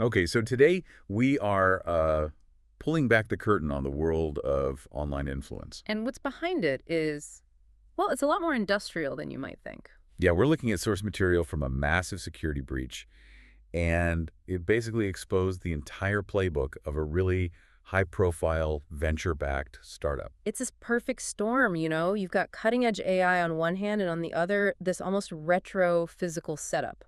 Okay, so today we are pulling back the curtain on the world of online influence. And what's behind it is, well, it's a lot more industrial than you might think. Yeah, we're looking at source material from a massive security breach, and it basically exposed the entire playbook of a really high-profile, venture-backed startup. It's this perfect storm, you know? You've got cutting-edge AI on one hand, and on the other, this almost retro physical setup.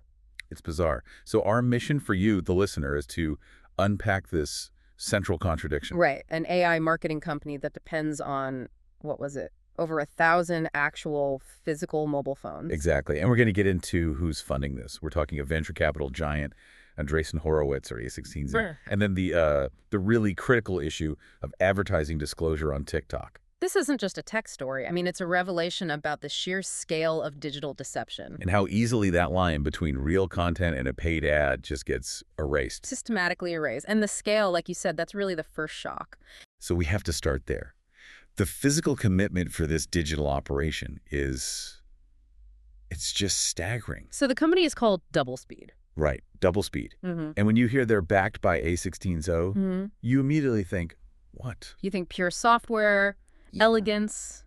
It's bizarre. So our mission for you, the listener, is to unpack this central contradiction. Right, an AI marketing company that depends on, what was it, over 1,000 actual physical mobile phones. Exactly. And we're going to get into who's funding this. We're talking a venture capital giant, Andreessen Horowitz or A16Z. Sure. And then the really critical issue of advertising disclosure on TikTok. This isn't just a tech story. I mean, it's a revelation about the sheer scale of digital deception. And how easily that line between real content and a paid ad just gets erased. Systematically erased. And the scale, like you said, that's really the first shock. So we have to start there. The physical commitment for this digital operation it's just staggering. So the company is called Doublespeed. Right, Doublespeed. Mm-hmm. And when you hear they're backed by A16Z, you immediately think, what? You think pure software, elegance,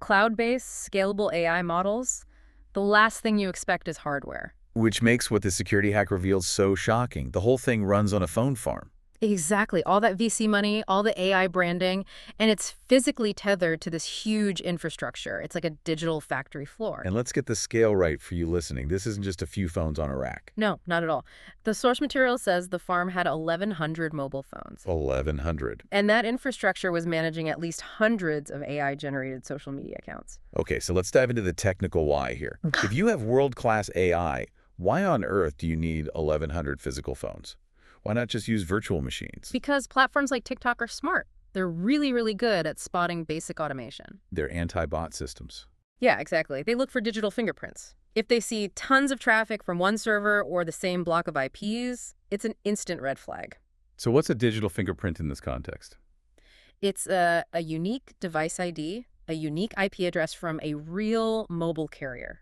cloud-based, scalable AI models. The last thing you expect is hardware. Which makes what the security hack revealed so shocking. The whole thing runs on a phone farm. Exactly. All that VC money, all the AI branding, and it's physically tethered to this huge infrastructure. It's like a digital factory floor. And let's get the scale right for you listening. This isn't just a few phones on a rack. No, not at all. The source material says the farm had 1,100 mobile phones. 1,100. And that infrastructure was managing at least hundreds of AI-generated social media accounts. Okay, so let's dive into the technical why here. If you have world-class AI, why on earth do you need 1,100 physical phones? Why not just use virtual machines? Because platforms like TikTok are smart. They're really, really good at spotting basic automation. They're anti-bot systems. Yeah, exactly. They look for digital fingerprints. If they see tons of traffic from one server or the same block of IPs, it's an instant red flag. So what's a digital fingerprint in this context? It's a unique device ID, a unique IP address from a real mobile carrier.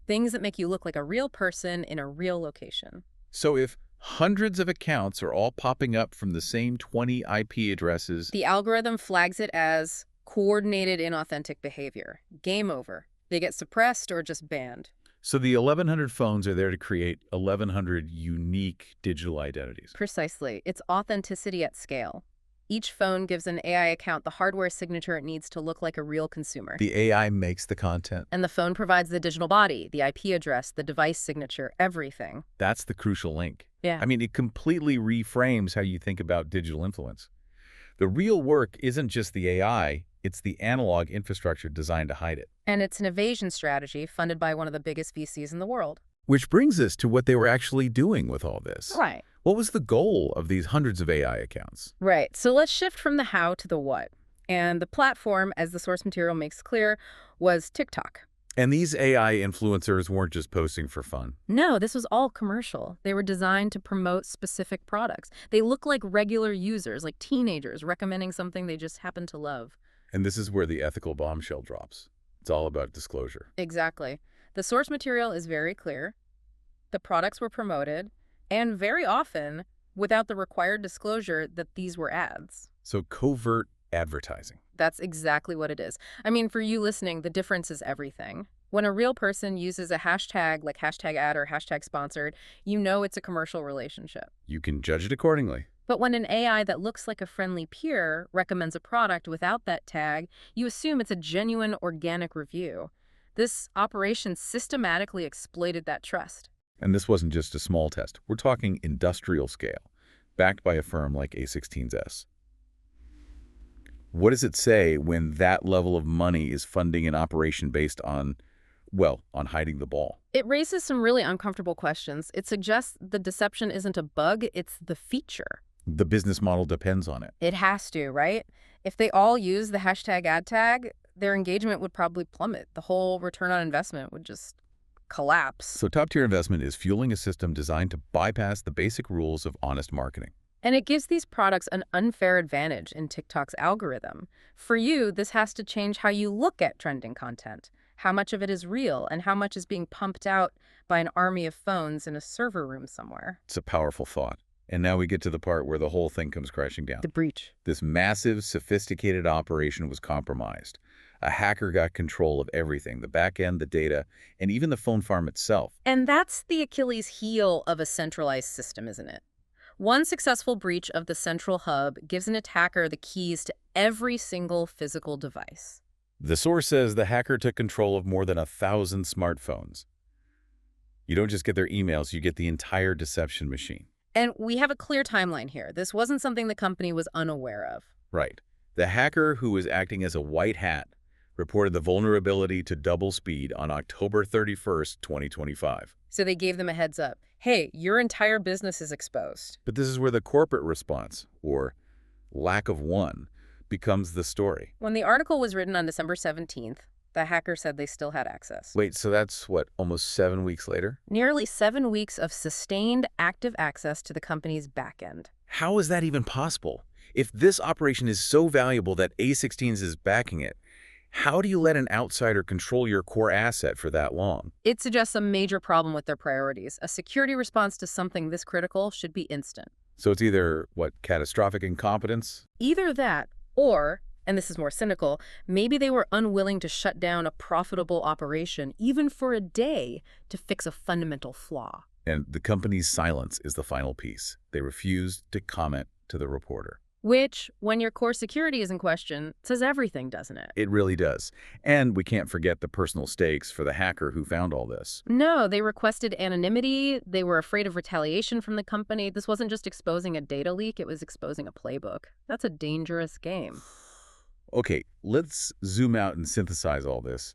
Things that make you look like a real person in a real location. So if hundreds of accounts are all popping up from the same 20 IP addresses, the algorithm flags it as coordinated inauthentic behavior. Game over. They get suppressed or just banned. So the 1,100 phones are there to create 1,100 unique digital identities. Precisely. It's authenticity at scale. Each phone gives an AI account the hardware signature it needs to look like a real consumer. The AI makes the content. And the phone provides the digital body, the IP address, the device signature, everything. That's the crucial link. Yeah. I mean, it completely reframes how you think about digital influence. The real work isn't just the AI, it's the analog infrastructure designed to hide it. And it's an evasion strategy funded by one of the biggest VCs in the world. Which brings us to what they were actually doing with all this. Right. What was the goal of these hundreds of AI accounts? Right. So let's shift from the how to the what. And the platform, as the source material makes clear, was TikTok. And these AI influencers weren't just posting for fun. No, this was all commercial. They were designed to promote specific products. They look like regular users, like teenagers, recommending something they just happen to love. And this is where the ethical bombshell drops. It's all about disclosure. Exactly. The source material is very clear. The products were promoted, and very often without the required disclosure that these were ads. So covert advertising. That's exactly what it is. I mean, for you listening, the difference is everything. When a real person uses a hashtag like hashtag ad or hashtag sponsored, you know it's a commercial relationship. You can judge it accordingly. But when an AI that looks like a friendly peer recommends a product without that tag, you assume it's a genuine organic review. This operation systematically exploited that trust. And this wasn't just a small test. We're talking industrial scale, backed by a firm like A16Z. What does it say when that level of money is funding an operation based on, well, on hiding the ball? It raises some really uncomfortable questions. It suggests the deception isn't a bug, it's the feature. The business model depends on it. It has to, right? If they all use the hashtag ad tag, their engagement would probably plummet. The whole return on investment would just collapse. So top-tier investment is fueling a system designed to bypass the basic rules of honest marketing. And it gives these products an unfair advantage in TikTok's algorithm. For you, this has to change how you look at trending content, How much of it is real and how much is being pumped out by an army of phones in a server room somewhere? It's a powerful thought. And now we get to the part where the whole thing comes crashing down. The breach. This massive, sophisticated operation was compromised. A hacker got control of everything, the back end, the data, and even the phone farm itself. And that's the Achilles heel of a centralized system, isn't it? One successful breach of the central hub gives an attacker the keys to every single physical device. The source says the hacker took control of more than 1,000 smartphones. You don't just get their emails, you get the entire deception machine. And we have a clear timeline here. This wasn't something the company was unaware of. Right. The hacker, who was acting as a white hat, reported the vulnerability to Doublespeed on October 31st, 2025. So they gave them a heads up. Hey, your entire business is exposed. But this is where the corporate response, or lack of one, becomes the story. When the article was written on December 17th, the hacker said they still had access. Wait, so that's, what, almost 7 weeks later? Nearly 7 weeks of sustained active access to the company's backend. How is that even possible? If this operation is so valuable that A16z is backing it, how do you let an outsider control your core asset for that long? It suggests a major problem with their priorities. A security response to something this critical should be instant. So it's either, what, catastrophic incompetence? Either that, or, and this is more cynical, maybe they were unwilling to shut down a profitable operation, even for a day, to fix a fundamental flaw. And the company's silence is the final piece. They refused to comment to the reporter. Which, when your core security is in question, says everything, doesn't it? It really does. And we can't forget the personal stakes for the hacker who found all this. No, they requested anonymity. They were afraid of retaliation from the company. This wasn't just exposing a data leak, it was exposing a playbook. That's a dangerous game. Okay, let's zoom out and synthesize all this.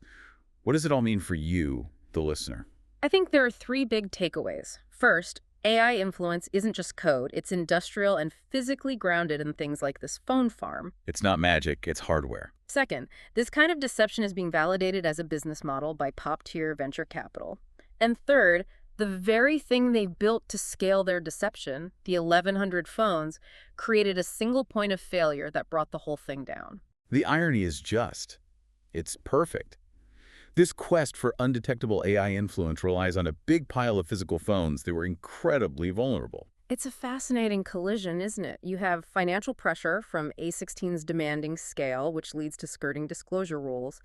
What does it all mean for you, the listener? I think there are 3 big takeaways. First, AI influence isn't just code. It's industrial and physically grounded in things like this phone farm. It's not magic, it's hardware. Second, this kind of deception is being validated as a business model by top-tier venture capital. And third, the very thing they built to scale their deception, the 1,100 phones, created a single point of failure that brought the whole thing down. The irony is just. It's perfect. This quest for undetectable AI influence relies on a big pile of physical phones that were incredibly vulnerable. It's a fascinating collision, isn't it? You have financial pressure from A16's demanding scale, which leads to skirting disclosure rules.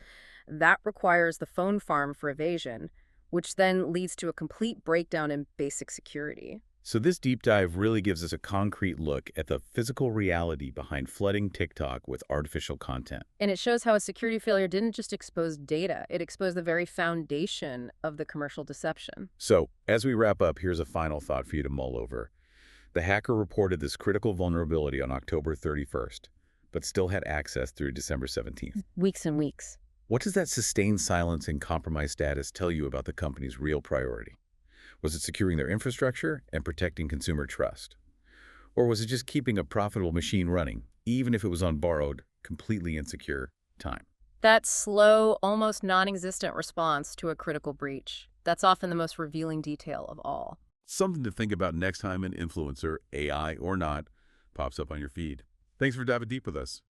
That requires the phone farm for evasion, which then leads to a complete breakdown in basic security. So this deep dive really gives us a concrete look at the physical reality behind flooding TikTok with artificial content. And it shows how a security failure didn't just expose data, it exposed the very foundation of the commercial deception. So, as we wrap up, here's a final thought for you to mull over. The hacker reported this critical vulnerability on October 31st, but still had access through December 17th. Weeks and weeks. What does that sustained silence and compromised status tell you about the company's real priority? Was it securing their infrastructure and protecting consumer trust? Or was it just keeping a profitable machine running, even if it was on borrowed, completely insecure time? That slow, almost non-existent response to a critical breach. That's often the most revealing detail of all. Something to think about next time an influencer, AI or not, pops up on your feed. Thanks for diving deep with us.